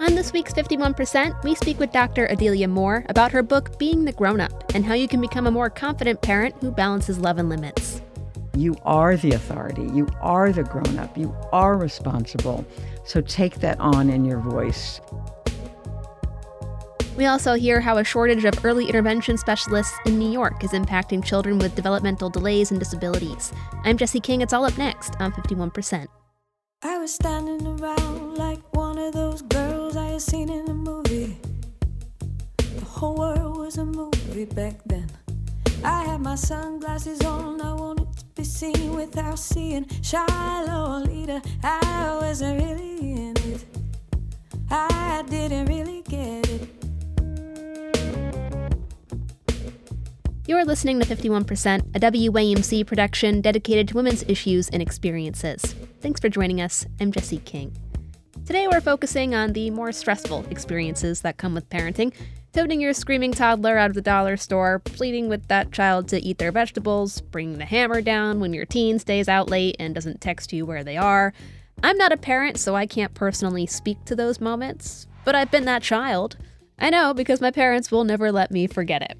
On this week's 51%, we speak with Dr. Adelia Moore about her book, Being the Grownup, and how you can become a more confident parent who balances love and limits. You are the authority. You are the grown-up. You are responsible. So take that on in your voice. We also hear how a shortage of early intervention specialists in New York is impacting children with developmental delays and disabilities. I'm Jessie King. It's all up next on 51%. I was standing around like one of those girls I had seen in a movie. The whole world was a movie back then. I had my sunglasses on, I wanted to be seen without seeing shy Lolita. I wasn't really in it, I didn't really get it. You're listening to 51%, a WAMC production dedicated to women's issues and experiences. Thanks for joining us. I'm Jessie King. Today we're focusing on the more stressful experiences that come with parenting. Toting your screaming toddler out of the dollar store, pleading with that child to eat their vegetables, bringing the hammer down when your teen stays out late and doesn't text you where they are. I'm not a parent, so I can't personally speak to those moments, but I've been that child. I know, because my parents will never let me forget it.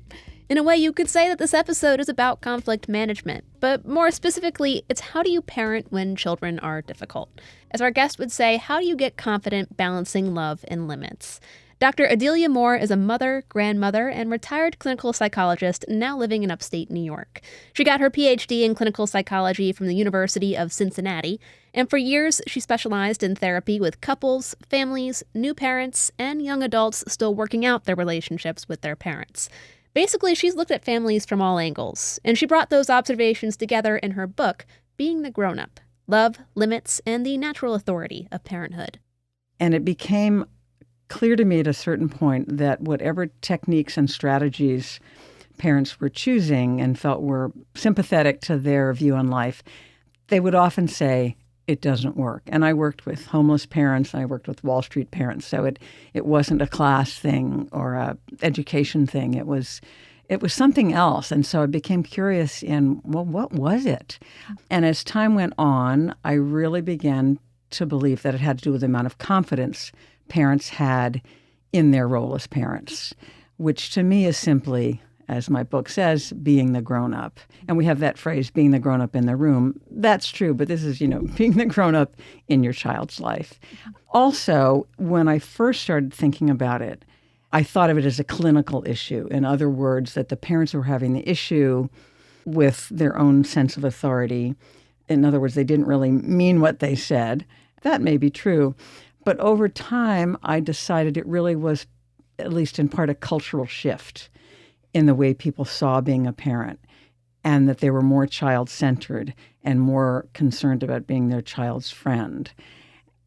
In a way, you could say that this episode is about conflict management, but more specifically, it's how do you parent when children are difficult? As our guest would say, how do you get confident balancing love and limits? Dr. Adelia Moore is a mother, grandmother, and retired clinical psychologist now living in upstate New York. She got her PhD in clinical psychology from the University of Cincinnati, and for years she specialized in therapy with couples, families, new parents, and young adults still working out their relationships with their parents. Basically, she's looked at families from all angles, and she brought those observations together in her book, Being the Grownup: Love, Limits, and the Natural Authority of Parenthood. And it became clear to me at a certain point that whatever techniques and strategies parents were choosing and felt were sympathetic to their view on life, they would often say, it doesn't work. And I worked with homeless parents, and I worked with Wall Street parents, so it wasn't a class thing or a education thing. It was something else. And so I became curious in, well, what was it? And as time went on, I really began to believe that it had to do with the amount of confidence parents had in their role as parents, which to me is simply, as my book says, being the grown-up. And we have that phrase, being the grown-up in the room. That's true, but this is, being the grown-up in your child's life. Also, when I first started thinking about it, I thought of it as a clinical issue. In other words, that the parents were having the issue with their own sense of authority. In other words, they didn't really mean what they said. That may be true. But over time, I decided it really was, at least in part, a cultural shift in the way people saw being a parent, and that they were more child-centered and more concerned about being their child's friend.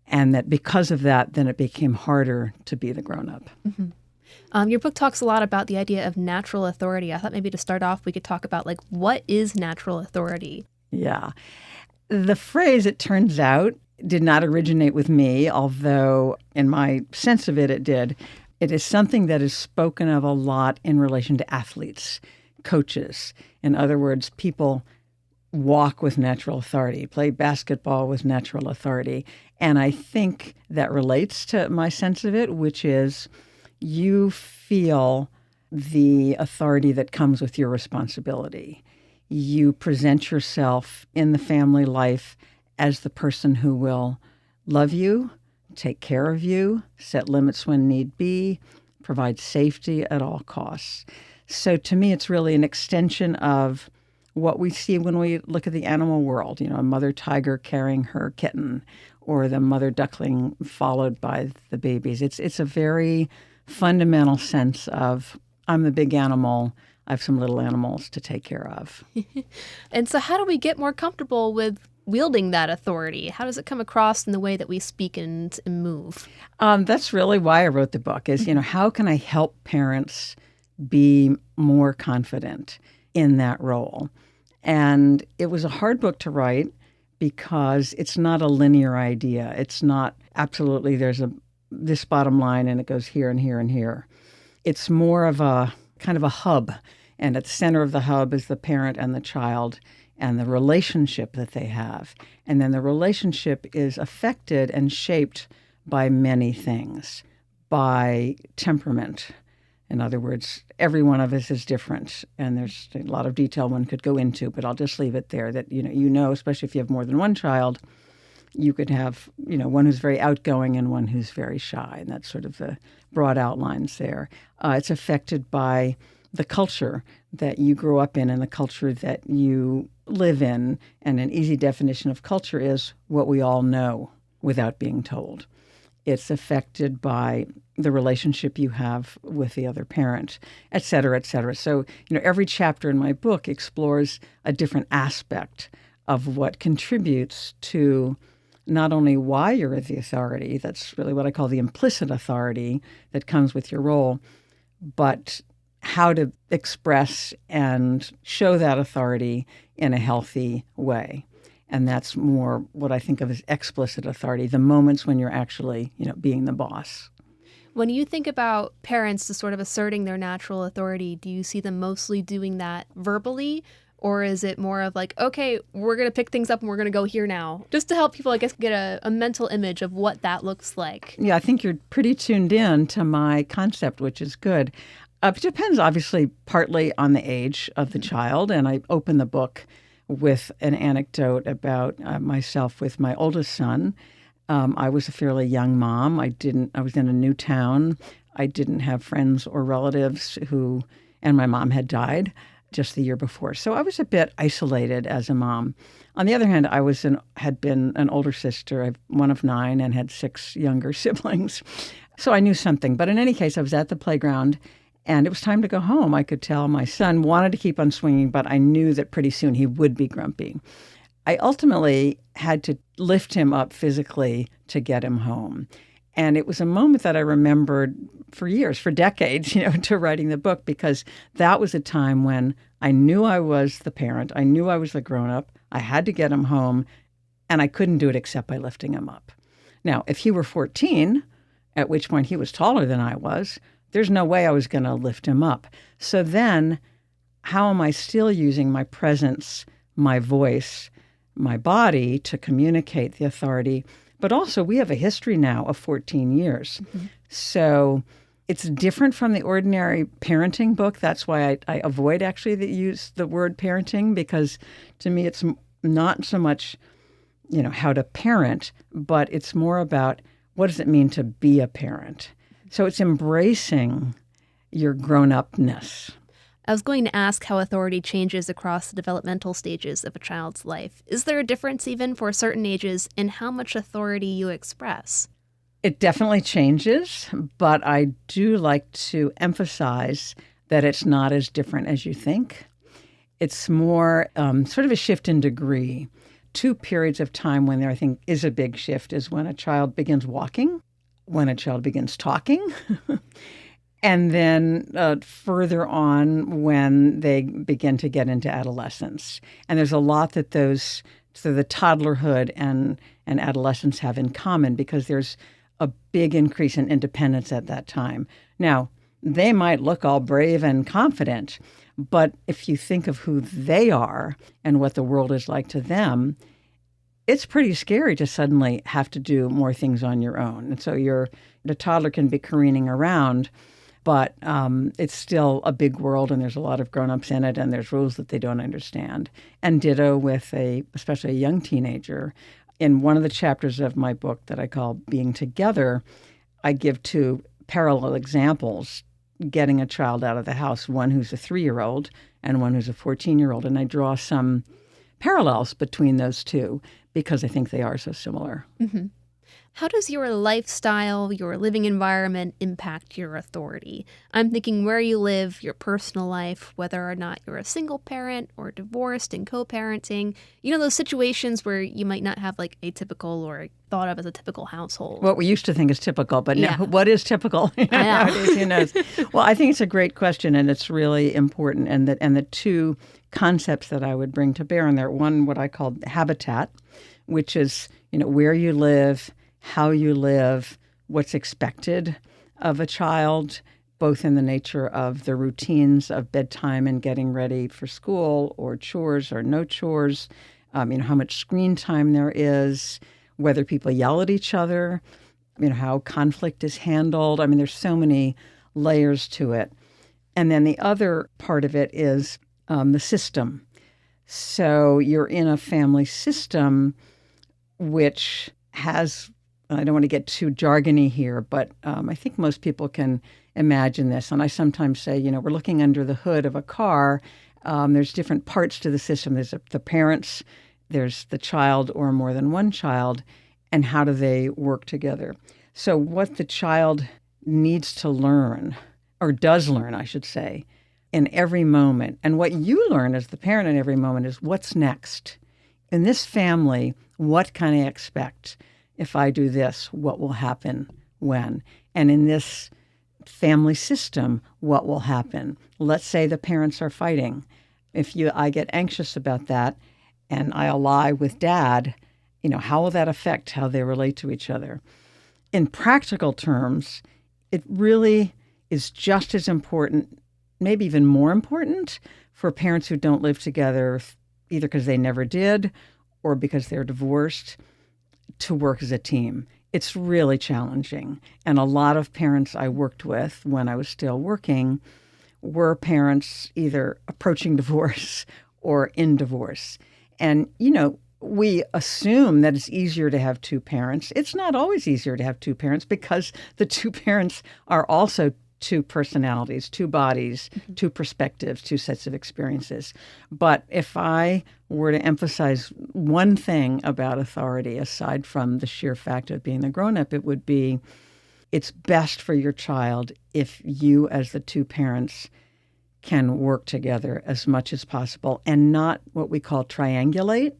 And that because of that, then it became harder to be the grown-up. Mm-hmm. Your book talks a lot about the idea of natural authority. I thought maybe to start off, we could talk about, what is natural authority? Yeah. The phrase, it turns out, did not originate with me, although in my sense of it, it did. It is something that is spoken of a lot in relation to athletes, coaches. In other words, people walk with natural authority, play basketball with natural authority. And I think that relates to my sense of it, which is you feel the authority that comes with your responsibility. You present yourself in the family life as the person who will love you, take care of you, set limits when need be, provide safety at all costs. So to me, it's really an extension of what we see when we look at the animal world, a mother tiger carrying her kitten, or the mother duckling followed by the babies. It's a very fundamental sense of, I'm the big animal, I have some little animals to take care of. And so how do we get more comfortable with wielding that authority? How does it come across in the way that we speak and move? That's really why I wrote the book is, how can I help parents be more confident in that role? And it was a hard book to write because it's not a linear idea. It's not absolutely there's this bottom line and it goes here and here and here. It's more of a kind of a hub. And at the center of the hub is the parent and the child and the relationship that they have. And then the relationship is affected and shaped by many things, by temperament. In other words, every one of us is different, and there's a lot of detail one could go into, but I'll just leave it there that, especially if you have more than one child, you could have, one who's very outgoing and one who's very shy, and that's sort of the broad outlines there. It's affected by the culture that you grow up in and the culture that you live in, and an easy definition of culture is what we all know without being told. It's affected by the relationship you have with the other parent, et cetera, et cetera. So, every chapter in my book explores a different aspect of what contributes to not only why you're the authority, that's really what I call the implicit authority that comes with your role, but how to express and show that authority in a healthy way. And that's more what I think of as explicit authority, the moments when you're actually, being the boss. When you think about parents just sort of asserting their natural authority, do you see them mostly doing that verbally? Or is it more of like, okay, we're going to pick things up and we're going to go here now? Just to help people, I guess, get a mental image of what that looks like. Yeah, I think you're pretty tuned in to my concept, which is good. It depends, obviously, partly on the age of the child. And I open the book with an anecdote about myself with my oldest son. I was a fairly young mom. I was in a new town. I didn't have friends or relatives and my mom had died just the year before. So I was a bit isolated as a mom. On the other hand, I had been an older sister. I'm one of 9 and had 6 younger siblings. So I knew something. But in any case, I was at the playground and it was time to go home. I could tell my son wanted to keep on swinging, but I knew that pretty soon he would be grumpy. I ultimately had to lift him up physically to get him home. And it was a moment that I remembered for years, for decades, to writing the book, because that was a time when I knew I was the parent. I knew I was the grown-up. I had to get him home, and I couldn't do it except by lifting him up. Now, if he were 14, at which point he was taller than I was, there's no way I was going to lift him up. So then, how am I still using my presence, my voice, my body to communicate the authority? But also, we have a history now of 14 years. Mm-hmm. So it's different from the ordinary parenting book. That's why I avoid actually use the word parenting, because to me it's not so much, how to parent, but it's more about what does it mean to be a parent. So it's embracing your grown-upness. I was going to ask how authority changes across the developmental stages of a child's life. Is there a difference even for certain ages in how much authority you express? It definitely changes, but I do like to emphasize that it's not as different as you think. It's more sort of a shift in degree. 2 periods of time when there, I think, is a big shift is when a child begins walking, when a child begins talking, and then further on when they begin to get into adolescence. And there's a lot that the toddlerhood and adolescence have in common, because there's a big increase in independence at that time. Now, they might look all brave and confident, but if you think of who they are and what the world is like to them, it's pretty scary to suddenly have to do more things on your own. And so the toddler can be careening around, but it's still a big world, and there's a lot of grown-ups in it, and there's rules that they don't understand. And ditto with especially a young teenager. In one of the chapters of my book that I call Being Together, I give 2 parallel examples, getting a child out of the house, one who's a 3-year-old and one who's a 14-year-old. And I draw some parallels between those 2 because I think they are so similar. Mm-hmm. How does your lifestyle, your living environment impact your authority? I'm thinking where you live, your personal life, whether or not you're a single parent or divorced and co-parenting. Those situations where you might not have like a typical or thought of as a typical household. What we used to think is typical, but now what is typical nowadays? Who knows? Well, I think it's a great question, and it's really important. And the 2 concepts that I would bring to bear on there, one, what I call habitat, which is, where you live, how you live, what's expected of a child, both in the nature of the routines of bedtime and getting ready for school, or chores or no chores, how much screen time there is, whether people yell at each other, how conflict is handled. I mean, there's so many layers to it. And then the other part of it is the system. So you're in a family system which has, I don't want to get too jargony here, but I think most people can imagine this. And I sometimes say, we're looking under the hood of a car. There's different parts to the system. There's the parents, there's the child or more than one child, and how do they work together? So what the child needs to learn, or does learn, I should say, in every moment, and what you learn as the parent in every moment is what's next. In this family, what can I expect? If I do this, what will happen when? And in this family system, what will happen? Let's say the parents are fighting. If I get anxious about that and I ally with dad, how will that affect how they relate to each other? In practical terms, it really is just as important, maybe even more important, for parents who don't live together, either because they never did or because they're divorced, to work as a team. It's really challenging. And a lot of parents I worked with when I was still working were parents either approaching divorce or in divorce. And, we assume that it's easier to have two parents. It's not always easier to have two parents because the two parents are also two personalities, two bodies, two perspectives, two sets of experiences. But if I were to emphasize one thing about authority, aside from the sheer fact of being the grown-up, it would be it's best for your child if you as the two parents can work together as much as possible and not what we call triangulate,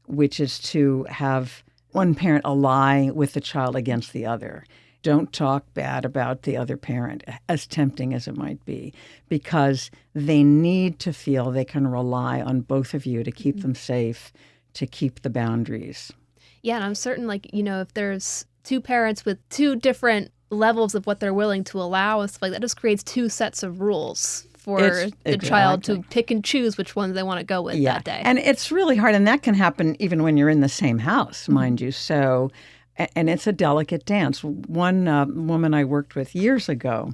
which is to have one parent ally with the child against the other. Don't talk bad about the other parent, as tempting as it might be, because they need to feel they can rely on both of you to keep them safe, to keep the boundaries. Yeah, and I'm certain, if there's two parents with two different levels of what they're willing to allow, and stuff like that, just creates two sets of rules for the child to pick and choose which ones they want to go with that day. And it's really hard, and that can happen even when you're in the same house, mind you. So, and it's a delicate dance. One woman I worked with years ago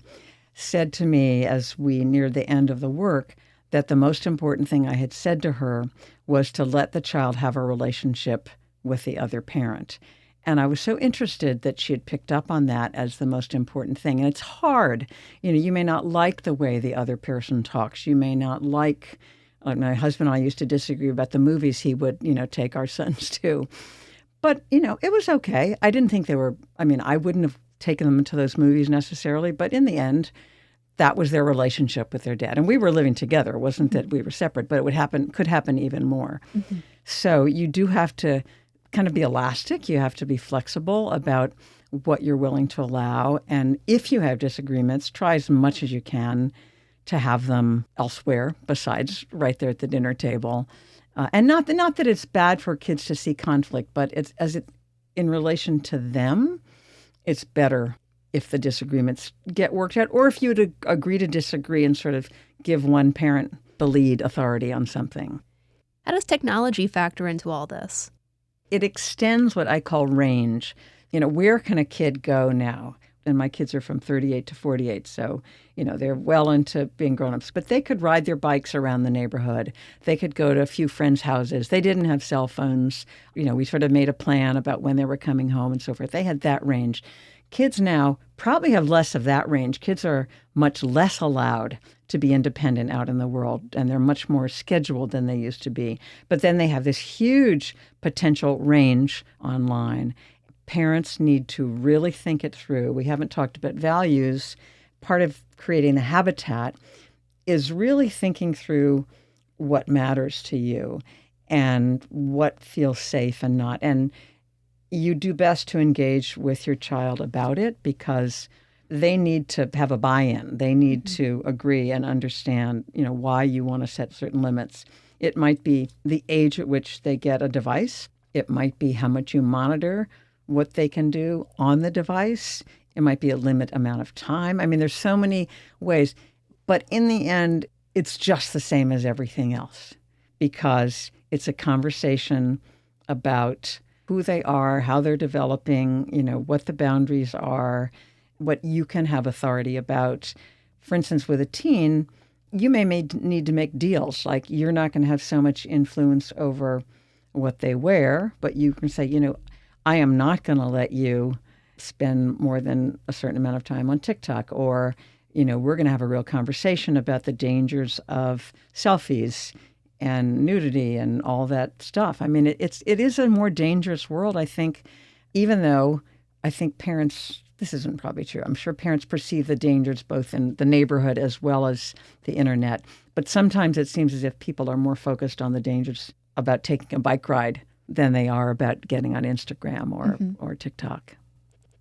said to me as we neared the end of the work that the most important thing I had said to her was to let the child have a relationship with the other parent. And I was so interested that she had picked up on that as the most important thing. And it's hard. You may not like the way the other person talks. You may not like my husband and I used to disagree about the movies he would, take our sons to. But, it was okay. I didn't think I wouldn't have taken them to those movies necessarily. But in the end, that was their relationship with their dad. And we were living together. It wasn't that we were separate, but could happen even more. Mm-hmm. So you do have to kind of be elastic. You have to be flexible about what you're willing to allow. And if you have disagreements, try as much as you can to have them elsewhere besides right there at the dinner table. And not that it's bad for kids to see conflict, but in relation to them, it's better if the disagreements get worked out, or if you would agree to disagree and sort of give one parent the lead authority on something. How does technology factor into all this? It extends what I call range. Where can a kid go now? And my kids are from 38 to 48, so, they're well into being grown-ups. But they could ride their bikes around the neighborhood. They could go to a few friends' houses. They didn't have cell phones. We sort of made a plan about when they were coming home and so forth. They had that range. Kids now probably have less of that range. Kids are much less allowed to be independent out in the world, and they're much more scheduled than they used to be. But then they have this huge potential range online. Parents need to really think it through. We haven't talked about values. Part of creating the habitat is really thinking through what matters to you and what feels safe and not. And you do best to engage with your child about it because they need to have a buy-in. They need to agree and understand, why you want to set certain limits. It might be the age at which they get a device. It might be how much you monitor what they can do on the device. It might be a limit amount of time. There's so many ways. But in the end, it's just the same as everything else because it's a conversation about who they are, how they're developing, what the boundaries are, what you can have authority about. For instance, with a teen, you may need to make deals. Like, you're not going to have so much influence over what they wear, but you can say, I am not going to let you spend more than a certain amount of time on TikTok, or, we're going to have a real conversation about the dangers of selfies and nudity and all that stuff. I mean, it is a more dangerous world, I think, even though I think parents, this isn't probably true, I'm sure parents perceive the dangers both in the neighborhood as well as the internet. But sometimes it seems as if people are more focused on the dangers about taking a bike ride than they are about getting on Instagram or TikTok.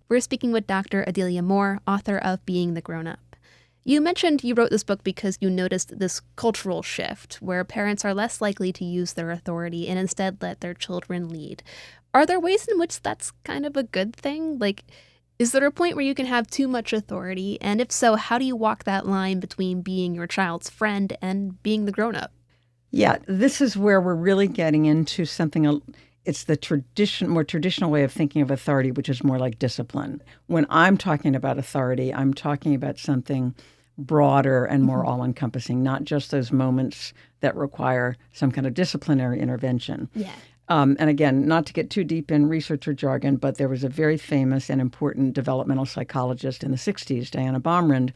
We're speaking with Dr. Adelia Moore, author of Being the Grownup. You mentioned you wrote this book because you noticed this cultural shift where parents are less likely to use their authority and instead let their children lead. Are there ways in which that's kind of a good thing? Like, is there a point where you can have too much authority? And if so, how do you walk that line between being your child's friend and being the grown-up? Yeah, this is where we're really getting into something. It's the more traditional way of thinking of authority, which is more like discipline. When I'm talking about authority, I'm talking about something broader and more all-encompassing, not just those moments that require some kind of disciplinary intervention. Yeah. And again, not to get too deep in researcher jargon, but there was a very famous and important developmental psychologist in the 60s, Diana Baumrind,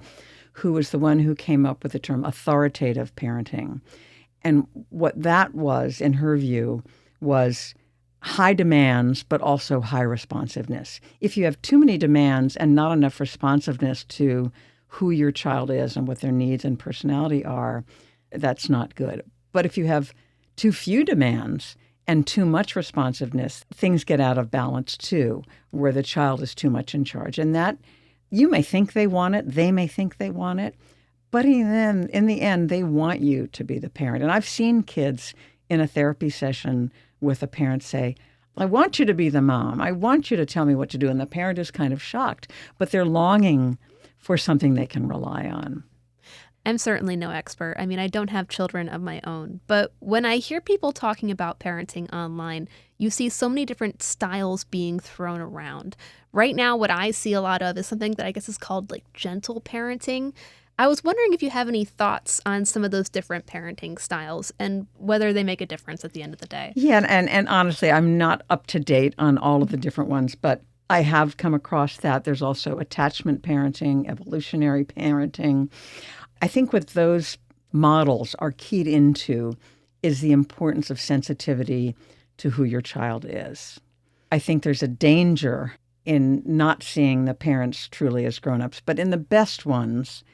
who was the one who came up with the term authoritative parenting. And what that was, in her view, was high demands, but also high responsiveness. If you have too many demands and not enough responsiveness to who your child is and what their needs and personality are, that's not good. But if you have too few demands and too much responsiveness, things get out of balance too, where the child is too much in charge. And that, you may think they want it, they may think they want it, but in the end, they want you to be the parent. And I've seen kids in a therapy session with a parent say, I want you to be the mom. I want you to tell me what to do. And the parent is kind of shocked, but they're longing for something they can rely on. I'm certainly no expert. I mean, I don't have children of my own. But when I hear people talking about parenting online, you see so many different styles being thrown around. Right now, what I see a lot of is something that I guess is called like gentle parenting. I was wondering if you have any thoughts on some of those different parenting styles and whether they make a difference at the end of the day. Yeah, and honestly, I'm not up to date on all of the different ones, but I have come across that. There's also attachment parenting, evolutionary parenting. I think what those models are keyed into is the importance of sensitivity to who your child is. I think there's a danger in not seeing the parents truly as grown-ups, but in the best ones,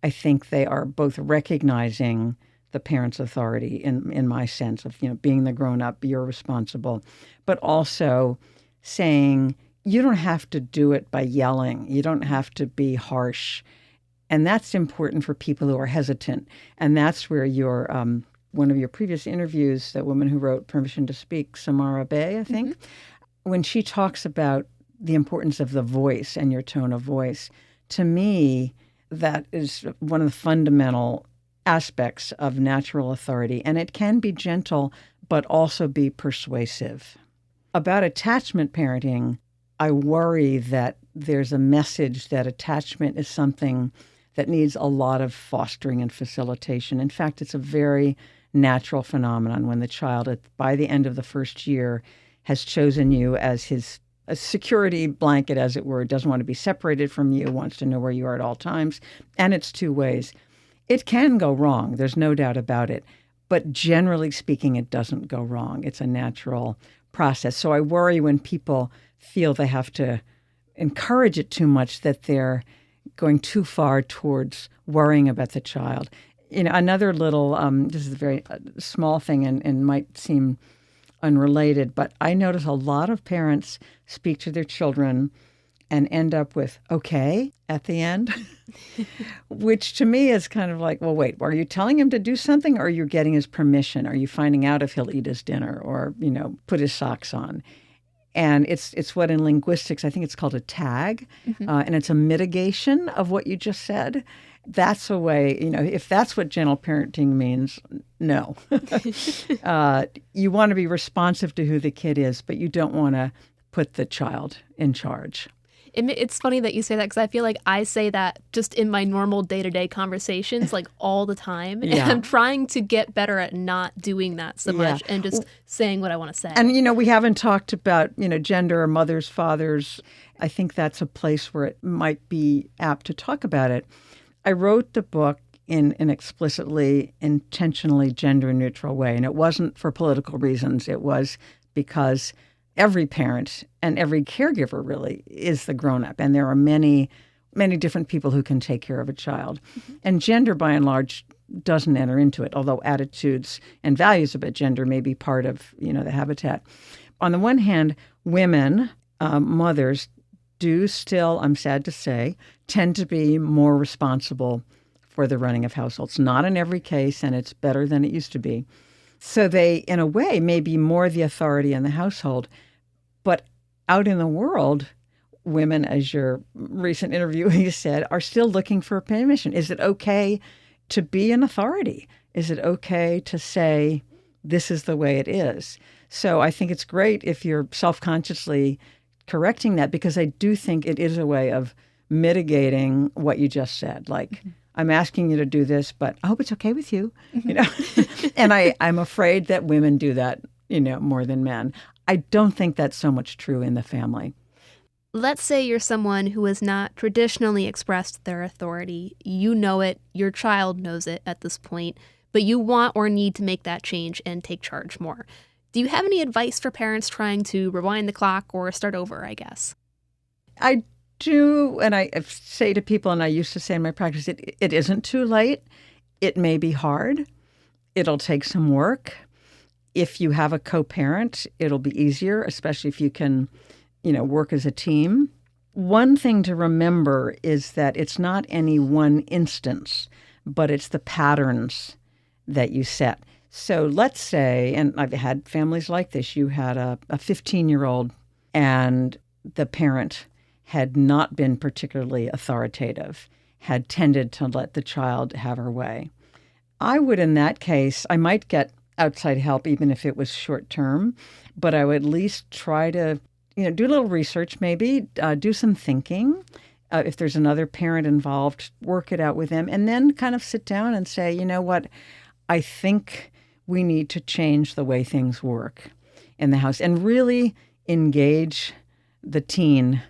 I think they are both recognizing the parent's authority in my sense of, being the grown-up, you're responsible, but also saying you don't have to do it by yelling. You don't have to be harsh. And that's important for people who are hesitant. And that's where your one of your previous interviews, that woman who wrote Permission to Speak, Samara Bay, I think, when she talks about the importance of the voice and your tone of voice, to me, that is one of the fundamental aspects of natural authority. And it can be gentle, but also be persuasive. About attachment parenting, I worry that there's a message that attachment is something that needs a lot of fostering and facilitation. In fact, it's a very natural phenomenon when the child, by the end of the first year, has chosen you as his a security blanket, as it were, doesn't want to be separated from you, wants to know where you are at all times. And it's two ways. It can go wrong. There's no doubt about it. But generally speaking, it doesn't go wrong. It's a natural process. So I worry when people feel they have to encourage it too much, that they're going too far towards worrying about the child. Another little, this is a very small thing and might seem unrelated, but I notice a lot of parents speak to their children and end up with okay at the end, which to me is kind of like, well, wait, are you telling him to do something, or are you getting his permission? Are you finding out if he'll eat his dinner or, put his socks on? And it's what in linguistics, I think it's called a tag, and it's a mitigation of what you just said. That's a way, if that's what gentle parenting means, no. You want to be responsive to who the kid is, but you don't want to put the child in charge. It's funny that you say that because I feel like I say that just in my normal day-to-day conversations, like all the time. Yeah. And I'm trying to get better at not doing that so much and just saying what I want to say. And, we haven't talked about, gender or mothers, fathers. I think that's a place where it might be apt to talk about it. I wrote the book in an explicitly, intentionally gender-neutral way. And it wasn't for political reasons. It was because every parent and every caregiver really is the grown-up. And there are many, many different people who can take care of a child. And gender, by and large, doesn't enter into it, although attitudes and values about gender may be part of, the habitat. On the one hand, women, mothers, do still, I'm sad to say, tend to be more responsible for the running of households. Not in every case, and it's better than it used to be. So they, in a way, may be more the authority in the household. But out in the world, women, as your recent interviewee said, are still looking for permission. Is it okay to be an authority? Is it okay to say, this is the way it is? So I think it's great if you're self-consciously correcting that, because I do think it is a way of mitigating what you just said. Like, I'm asking you to do this, but I hope it's okay with you, And I'm afraid that women do that, more than men. I don't think that's so much true in the family. Let's say you're someone who has not traditionally expressed their authority. You know it, your child knows it at this point, but you want or need to make that change and take charge more. Do you have any advice for parents trying to rewind the clock or start over, I guess? I do, and I say to people, and I used to say in my practice, it isn't too late. It may be hard. It'll take some work. If you have a co-parent, it'll be easier, especially if you can, work as a team. One thing to remember is that it's not any one instance, but it's the patterns that you set. So let's say, and I've had families like this, you had a 15-year-old and the parent had not been particularly authoritative, had tended to let the child have her way. I would, in that case, I might get outside help, even if it was short term, but I would at least try to, do a little research, maybe do some thinking. If there's another parent involved, work it out with them, and then kind of sit down and say, you know what, I think we need to change the way things work in the house and really engage the teen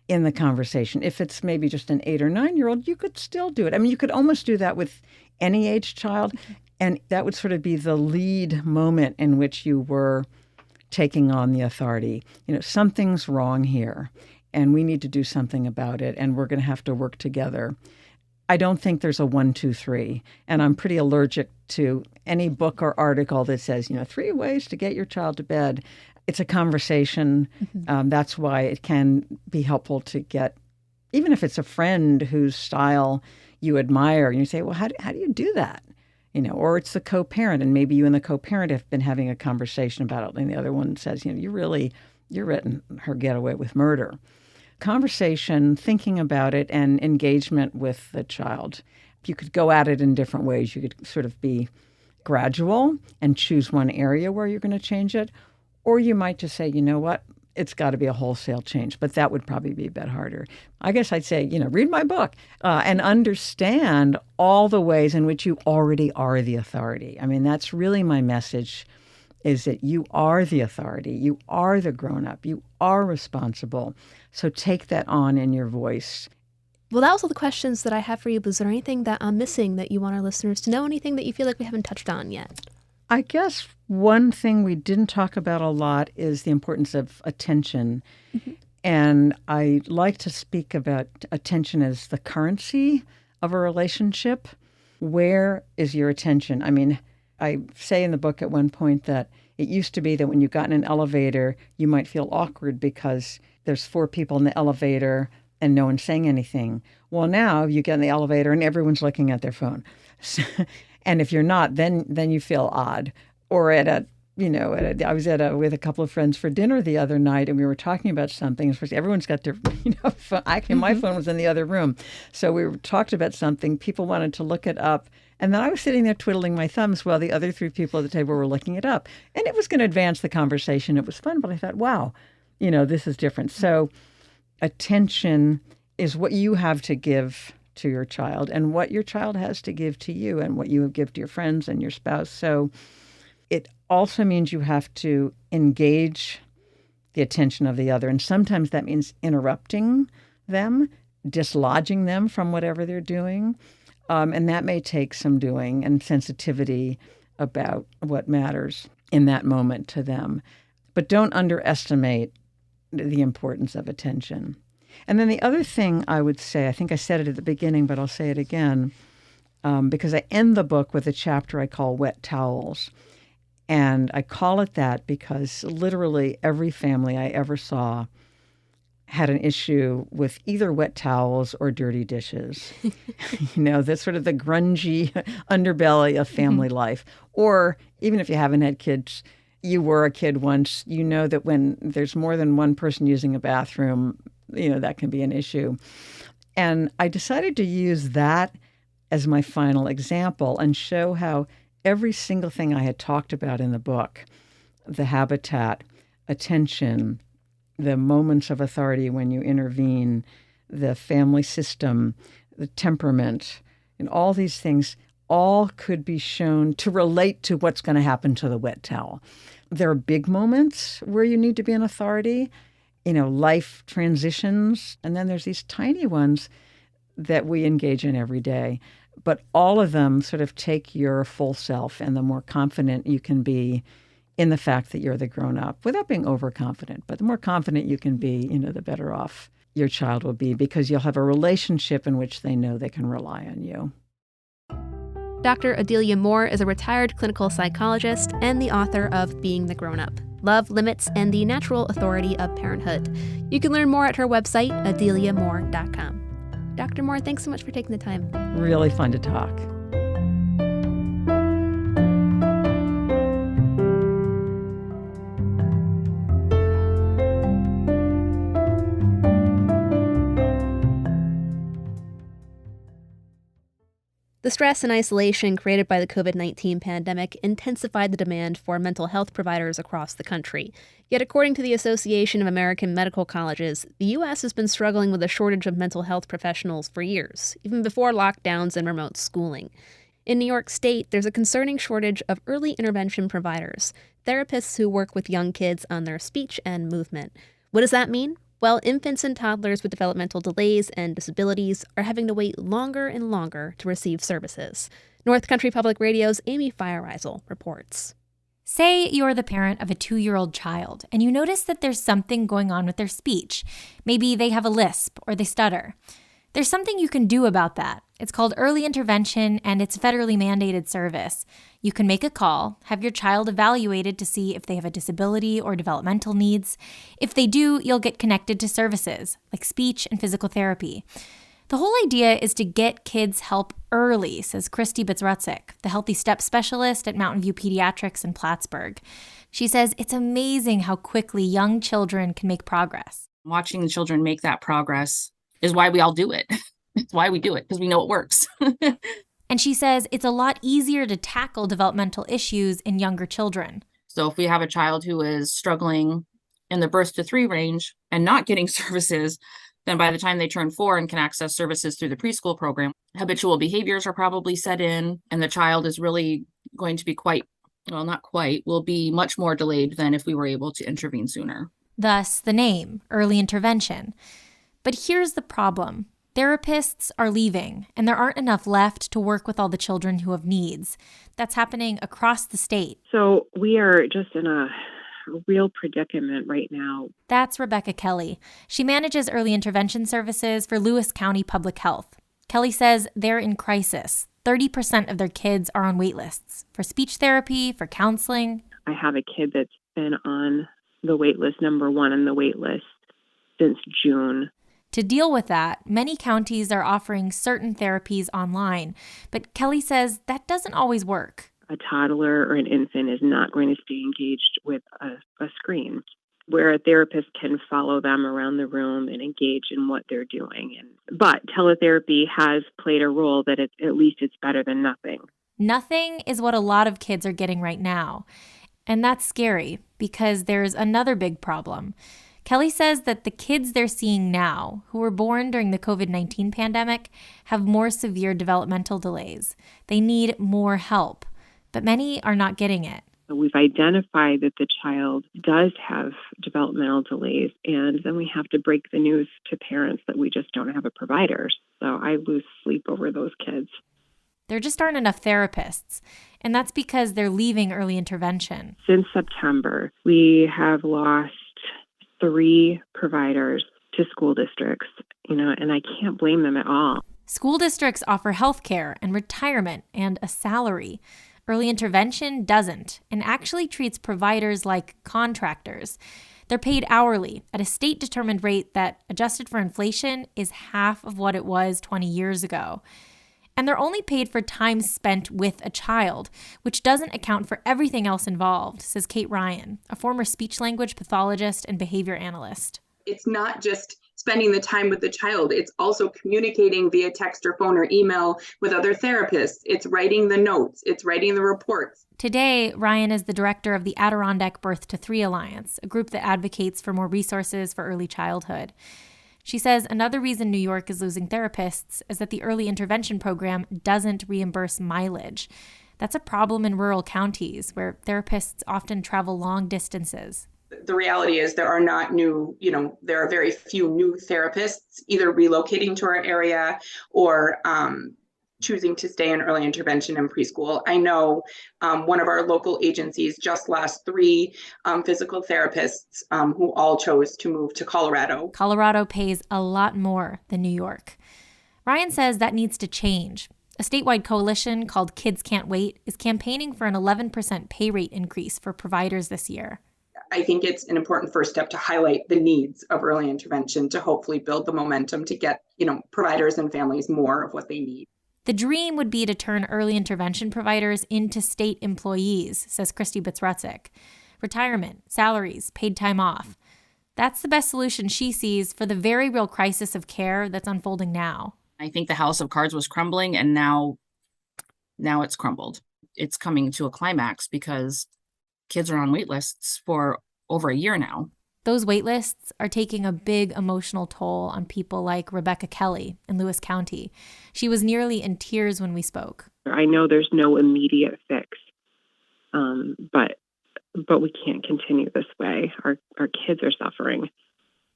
in the conversation. If it's maybe just an 8 or 9-year-old, you could still do it. I mean, you could almost do that with any age child. And that would sort of be the lead moment in which you were taking on the authority. Something's wrong here, and we need to do something about it, and we're going to have to work together. I don't think there's a 1, 2, 3, and I'm pretty allergic to any book or article that says, 3 ways to get your child to bed. It's a conversation. That's why it can be helpful to get, even if it's a friend whose style you admire, and you say, well, how do you do that? Or it's the co-parent, and maybe you and the co-parent have been having a conversation about it, and the other one says, you're letting her get away with murder. Conversation, thinking about it, and engagement with the child. You could go at it in different ways. You could sort of be gradual and choose one area where you're going to change it, or you might just say, you know what, it's got to be a wholesale change, but that would probably be a bit harder. I guess I'd say, read my book and understand all the ways in which you already are the authority. I mean, that's really my message, is that you are the authority. You are the grown-up. You are responsible. So take that on in your voice. Well, that was all the questions that I have for you. But is there anything that I'm missing that you want our listeners to know? Anything that you feel like we haven't touched on yet? I guess one thing we didn't talk about a lot is the importance of attention. And I like to speak about attention as the currency of a relationship. Where is your attention? I mean, I say in the book at one point that it used to be that when you got in an elevator, you might feel awkward because there's 4 people in the elevator and no one's saying anything. Well, now you get in the elevator and everyone's looking at their phone. And if you're not, then you feel odd. Or at a I was with a couple of friends for dinner the other night, and we were talking about something. Everyone's got their, phone. My phone was in the other room. So we talked about something. People wanted to look it up. And then I was sitting there twiddling my thumbs while the other three people at the table were looking it up. And it was going to advance the conversation. It was fun, but I thought, wow, this is different. So attention is what you have to give to your child and what your child has to give to you and what you give to your friends and your spouse. So it also means you have to engage the attention of the other. And sometimes that means interrupting them, dislodging them from whatever they're doing. And that may take some doing and sensitivity about what matters in that moment to them. But don't underestimate the importance of attention. And then the other thing I would say, I think I said it at the beginning, but I'll say it again, because I end the book with a chapter I call Wet Towels. And I call it that because literally every family I ever saw had an issue with either wet towels or dirty dishes. That's sort of the grungy underbelly of family life. Or even if you haven't had kids, you were a kid once, that when there's more than one person using a bathroom, that can be an issue. And I decided to use that as my final example and show how every single thing I had talked about in the book, the habitat, attention, the moments of authority when you intervene, the family system, the temperament, and all these things all could be shown to relate to what's going to happen to the wet towel. There are big moments where you need to be an authority, life transitions, and then there's these tiny ones that we engage in every day. But all of them sort of take your full self, and the more confident you can be in the fact that you're the grown-up, without being overconfident. But the more confident you can be, the better off your child will be, because you'll have a relationship in which they know they can rely on you. Dr. Adelia Moore is a retired clinical psychologist and the author of Being the Grownup, Love, Limits, and the Natural Authority of Parenthood. You can learn more at her website, adeliamoore.com. Dr. Moore, thanks so much for taking the time. Really fun to talk. The stress and isolation created by the COVID-19 pandemic intensified the demand for mental health providers across the country. Yet, according to the Association of American Medical Colleges, the U.S. has been struggling with a shortage of mental health professionals for years, even before lockdowns and remote schooling. In New York State, there's a concerning shortage of early intervention providers, therapists who work with young kids on their speech and movement. What does that mean? Well, infants and toddlers with developmental delays and disabilities are having to wait longer and longer to receive services. North Country Public Radio's Amy Feiereisel reports. Say you're the parent of a 2-year-old child and you notice that there's something going on with their speech. Maybe they have a lisp or they stutter. There's something you can do about that. It's called early intervention, and it's a federally mandated service. You can make a call, have your child evaluated to see if they have a disability or developmental needs. If they do, you'll get connected to services like speech and physical therapy. The whole idea is to get kids help early, says Christy Bitzrutzik, the Healthy Step specialist at Mountain View Pediatrics in Plattsburgh. She says it's amazing how quickly young children can make progress. Watching the children make that progress is why we all do it. It's why we do it, because we know it works. And she says it's a lot easier to tackle developmental issues in younger children. So if we have a child who is struggling in the birth to 3 range and not getting services, then by the time they turn 4 and can access services through the preschool program, habitual behaviors are probably set in, and the child is really going to be will be much more delayed than if we were able to intervene sooner. Thus, the name, early intervention. But here's the problem. Therapists are leaving, and there aren't enough left to work with all the children who have needs. That's happening across the state. So we are just in a real predicament right now. That's Rebecca Kelly. She manages early intervention services for Lewis County Public Health. Kelly says they're in crisis. 30% of their kids are on wait lists for speech therapy, for counseling. I have a kid that's been on the wait list, number 1 on the wait list, since June. To deal with that, many counties are offering certain therapies online, but Kelly says that doesn't always work. A toddler or an infant is not going to stay engaged with a screen, where a therapist can follow them around the room and engage in what they're doing. But teletherapy has played a role that at least it's better than nothing. Nothing is what a lot of kids are getting right now. And that's scary because there's another big problem. Kelly says that the kids they're seeing now, who were born during the COVID-19 pandemic, have more severe developmental delays. They need more help, but many are not getting it. We've identified that the child does have developmental delays, and then we have to break the news to parents that we just don't have a provider. So I lose sleep over those kids. There just aren't enough therapists, and that's because they're leaving early intervention. Since September, we have lost 3 providers to school districts, and I can't blame them at all. School districts offer health care and retirement and a salary. Early intervention doesn't, and actually treats providers like contractors. They're paid hourly at a state-determined rate that, adjusted for inflation, is half of what it was 20 years ago. And they're only paid for time spent with a child, which doesn't account for everything else involved, says Kate Ryan, a former speech-language pathologist and behavior analyst. It's not just spending the time with the child. It's also communicating via text or phone or email with other therapists. It's writing the notes. It's writing the reports. Today, Ryan is the director of the Adirondack Birth to 3 Alliance, a group that advocates for more resources for early childhood. She says another reason New York is losing therapists is that the early intervention program doesn't reimburse mileage. That's a problem in rural counties where therapists often travel long distances. The reality is there are not there are very few new therapists either relocating to our area or choosing to stay in early intervention and preschool. I know one of our local agencies just lost 3 physical therapists who all chose to move to Colorado. Colorado pays a lot more than New York. Ryan says that needs to change. A statewide coalition called Kids Can't Wait is campaigning for an 11% pay rate increase for providers this year. I think it's an important first step to highlight the needs of early intervention to hopefully build the momentum to get, providers and families more of what they need. The dream would be to turn early intervention providers into state employees, says Christy Bitzrutzik. Retirement, salaries, paid time off. That's the best solution she sees for the very real crisis of care that's unfolding now. I think the house of cards was crumbling, and now it's crumbled. It's coming to a climax because kids are on wait lists for over a year now. Those wait lists are taking a big emotional toll on people like Rebecca Kelly in Lewis County. She was nearly in tears when we spoke. I know there's no immediate fix, but we can't continue this way. Our kids are suffering.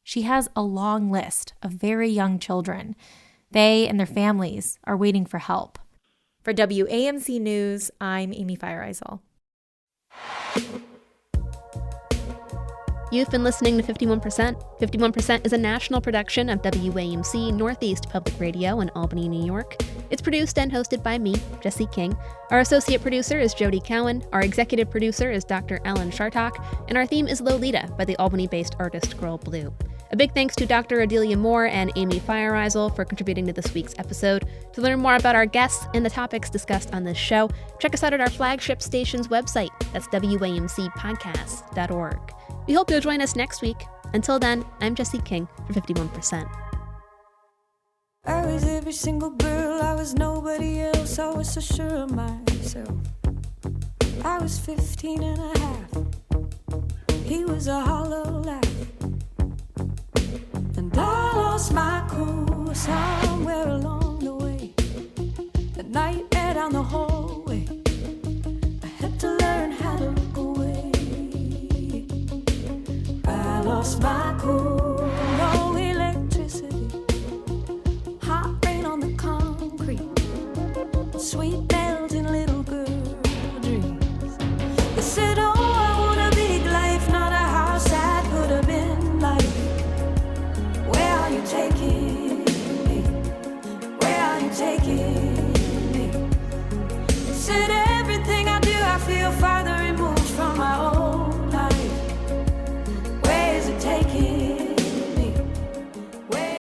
She has a long list of very young children. They and their families are waiting for help. For WAMC News, I'm Amy Feiereisel. You've been listening to 51%. 51% is a national production of WAMC Northeast Public Radio in Albany, New York. It's produced and hosted by me, Jesse King. Our associate producer is Jody Cowan. Our executive producer is Dr. Alan Chartock. And our theme is Lolita by the Albany-based artist Girl Blue. A big thanks to Dr. Adelia Moore and Amy Feiereisel for contributing to this week's episode. To learn more about our guests and the topics discussed on this show, check us out at our flagship station's website. That's WAMCpodcasts.org. We hope you'll join us next week. Until then, I'm Jesse King for 51%. I was every single girl, I was nobody else, I was so sure of myself. I was 15 and a half, he was a hollow laugh. And I lost my cool somewhere along the way. The nightmare down the hallway, I had to learn how to look away. I lost my cool, no electricity, hot rain on the concrete, sweet melting little girl dreams. They said, oh, I want a big life, not a house I could have been like. Where are you taking me? Where are you taking me? They said everything I do, I feel farther